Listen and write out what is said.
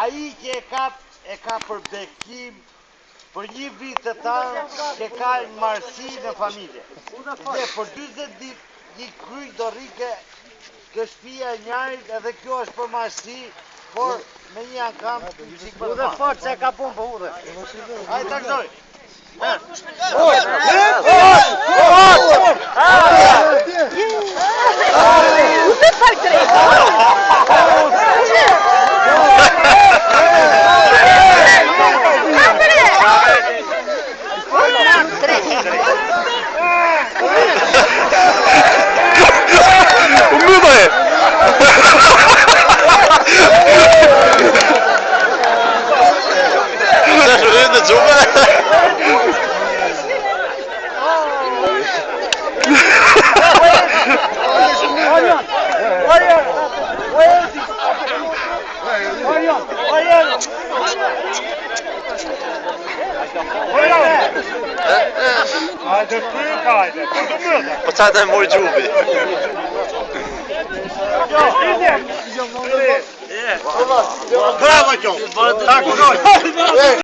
Ai që e ka për bekim për një vit të tanë që ka në marësi në familje. Dhe për 20 ditë një kryj do rike kë shtëpia e njarit edhe kjo është për marësi, por me një ankam udhe fort se ka punë për udhe. Hajde taksoj. Po qa të e mori gjubi? Bravo, Gjo! Tako,